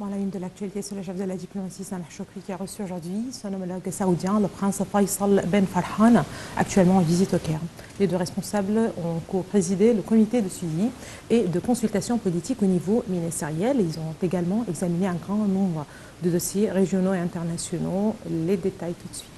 point, la une de l'actualité sur le chef de la diplomatie, Sameh Choukri, qui a reçu aujourd'hui son homologue saoudien, le prince Faisal Ben Farhan, actuellement en visite au Caire. Les deux responsables ont co-présidé le comité de suivi et de consultation politique au niveau ministériel. Ils ont également examiné un grand nombre de dossiers régionaux et internationaux. Les détails tout de suite.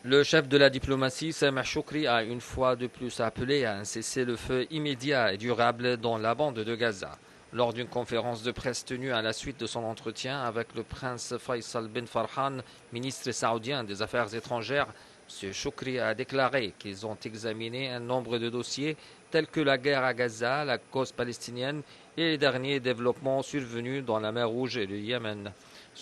Le chef de la diplomatie, Sameh Choukri, a une fois de plus appelé à un cessez-le-feu immédiat et durable dans la bande de Gaza. Lors d'une conférence de presse tenue à la suite de son entretien avec le prince Faisal Ben Farhan, ministre saoudien des Affaires étrangères, M. Choukri a déclaré qu'ils ont examiné un nombre de dossiers tels que la guerre à Gaza, la cause palestinienne et les derniers développements survenus dans la mer Rouge et le Yémen.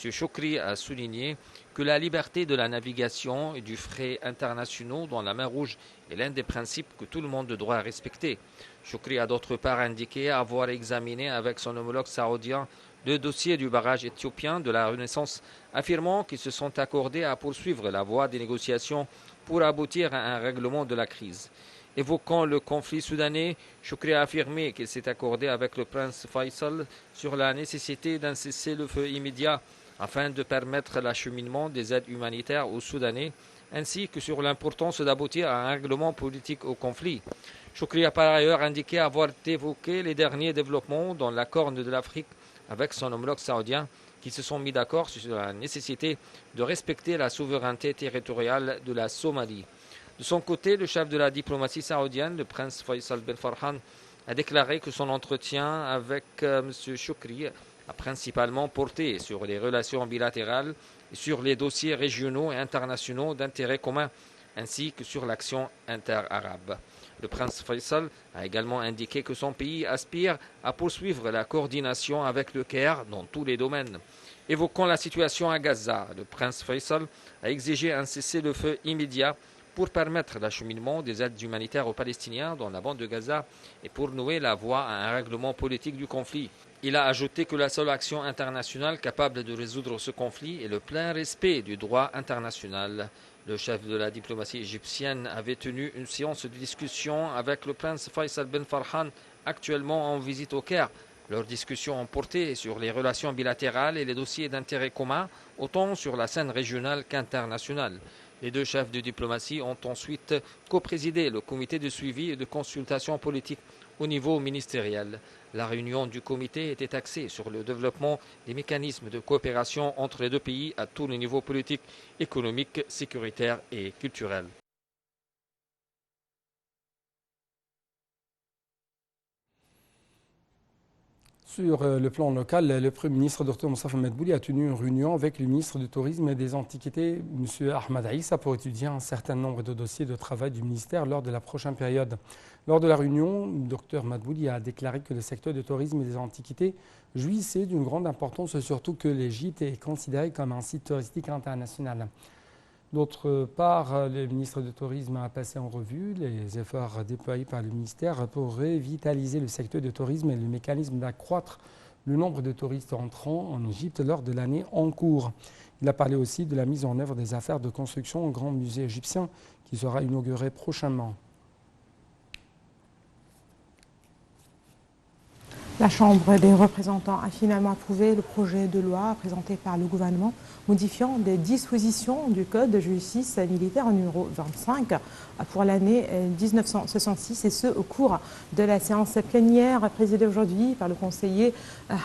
M. Choukri a souligné que la liberté de la navigation et du fret internationaux dans la mer Rouge est l'un des principes que tout le monde doit respecter. Choukri a d'autre part indiqué avoir examiné avec son homologue saoudien le dossier du barrage éthiopien de la Renaissance, affirmant qu'ils se sont accordés à poursuivre la voie des négociations pour aboutir à un règlement de la crise. Évoquant le conflit soudanais, Choukri a affirmé qu'il s'est accordé avec le prince Faisal sur la nécessité d'un cessez-le-feu immédiat afin de permettre l'acheminement des aides humanitaires aux Soudanais, ainsi que sur l'importance d'aboutir à un règlement politique au conflit. Choukri a par ailleurs indiqué avoir évoqué les derniers développements dans la Corne de l'Afrique avec son homologue saoudien, qui se sont mis d'accord sur la nécessité de respecter la souveraineté territoriale de la Somalie. De son côté, le chef de la diplomatie saoudienne, le prince Faisal Ben Farhan, a déclaré que son entretien avec M. Choukri a principalement porté sur les relations bilatérales et sur les dossiers régionaux et internationaux d'intérêt commun, ainsi que sur l'action inter-arabe. Le prince Faisal a également indiqué que son pays aspire à poursuivre la coordination avec le Caire dans tous les domaines. Évoquant la situation à Gaza, le prince Faisal a exigé un cessez-le-feu immédiat pour permettre l'acheminement des aides humanitaires aux Palestiniens dans la bande de Gaza et pour nouer la voie à un règlement politique du conflit. Il a ajouté que la seule action internationale capable de résoudre ce conflit est le plein respect du droit international. Le chef de la diplomatie égyptienne avait tenu une séance de discussion avec le prince Faisal Ben Farhan, actuellement en visite au Caire. Leurs discussions ont porté sur les relations bilatérales et les dossiers d'intérêt commun, autant sur la scène régionale qu'internationale. Les deux chefs de diplomatie ont ensuite co-présidé le comité de suivi et de consultation politique au niveau ministériel. La réunion du comité était axée sur le développement des mécanismes de coopération entre les deux pays à tous les niveaux politiques, économiques, sécuritaires et culturels. Sur le plan local, le Premier ministre Dr Moustapha Madbouli a tenu une réunion avec le ministre du Tourisme et des Antiquités, M. Ahmed Aïssa, pour étudier un certain nombre de dossiers de travail du ministère lors de la prochaine période. Lors de la réunion, Dr Madbouli a déclaré que le secteur du tourisme et des antiquités jouissait d'une grande importance, surtout que l'Égypte est considérée comme un site touristique international. D'autre part, le ministre du Tourisme a passé en revue les efforts déployés par le ministère pour revitaliser le secteur du tourisme et le mécanisme d'accroître le nombre de touristes entrants en Égypte lors de l'année en cours. Il a parlé aussi de la mise en œuvre des affaires de construction au Grand Musée égyptien qui sera inauguré prochainement. La Chambre des représentants a finalement approuvé le projet de loi présenté par le gouvernement modifiant des dispositions du Code de justice militaire numéro 25 pour l'année 1966, et ce au cours de la séance plénière présidée aujourd'hui par le conseiller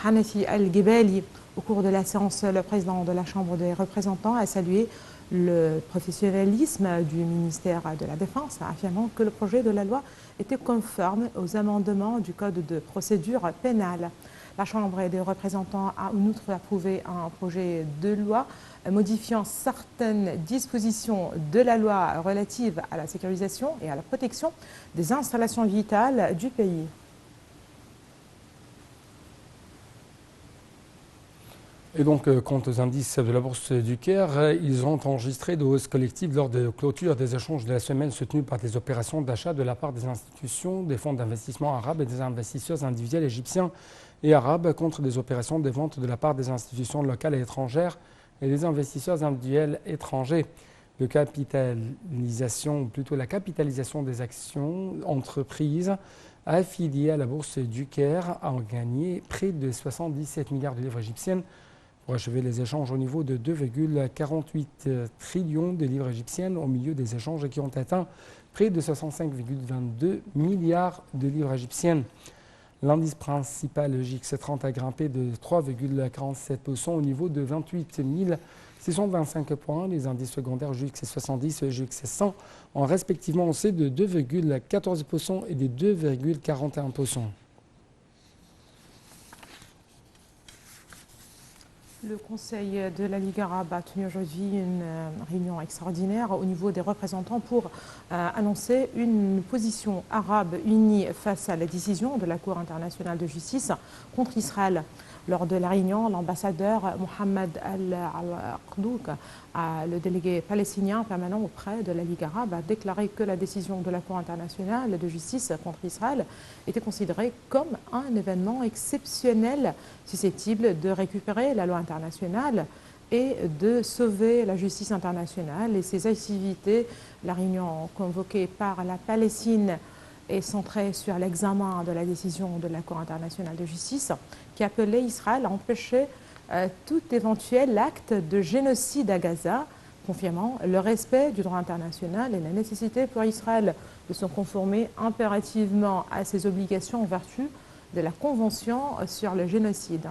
Hanafi Al-Gebali. Au cours de la séance, le président de la Chambre des représentants a salué le professionnalisme du ministère de la Défense, affirmant que le projet de la loi était conforme aux amendements du Code de procédure pénale. La Chambre des représentants a en outre approuvé un projet de loi modifiant certaines dispositions de la loi relative à la sécurisation et à la protection des installations vitales du pays. Et donc, quant aux indices de la Bourse du Caire, ils ont enregistré de hausses collectives lors de clôture des échanges de la semaine soutenus par des opérations d'achat de la part des institutions, des fonds d'investissement arabes et des investisseurs individuels égyptiens et arabes contre des opérations de vente de la part des institutions locales et étrangères et des investisseurs individuels étrangers. La capitalisation des actions entreprises affilié à la bourse du Caire, a gagné près de 77 milliards de livres égyptiennes pour achever les échanges au niveau de 2,48 trillions de livres égyptiennes au milieu des échanges qui ont atteint près de 65,22 milliards de livres égyptiennes. L'indice principal JX30 a grimpé de 3,47% au niveau de 28 625 points. Les indices secondaires JX70 et JX100 ont respectivement haussé de 2,14% et de 2,41%. Le Conseil de la Ligue arabe a tenu aujourd'hui une réunion extraordinaire au niveau des représentants pour annoncer une position arabe unie face à la décision de la Cour internationale de justice contre Israël. Lors de la réunion, l'ambassadeur Mohamed Al-Aqdouk, le délégué palestinien permanent auprès de la Ligue arabe, a déclaré que la décision de la Cour internationale de justice contre Israël était considérée comme un événement exceptionnel susceptible de récupérer la loi internationale et de sauver la justice internationale et ses activités. La réunion convoquée par la Palestine est centrée sur l'examen de la décision de la Cour internationale de justice qui appelait Israël à empêcher tout éventuel acte de génocide à Gaza, confirmant le respect du droit international et la nécessité pour Israël de se conformer impérativement à ses obligations en vertu de la Convention sur le génocide.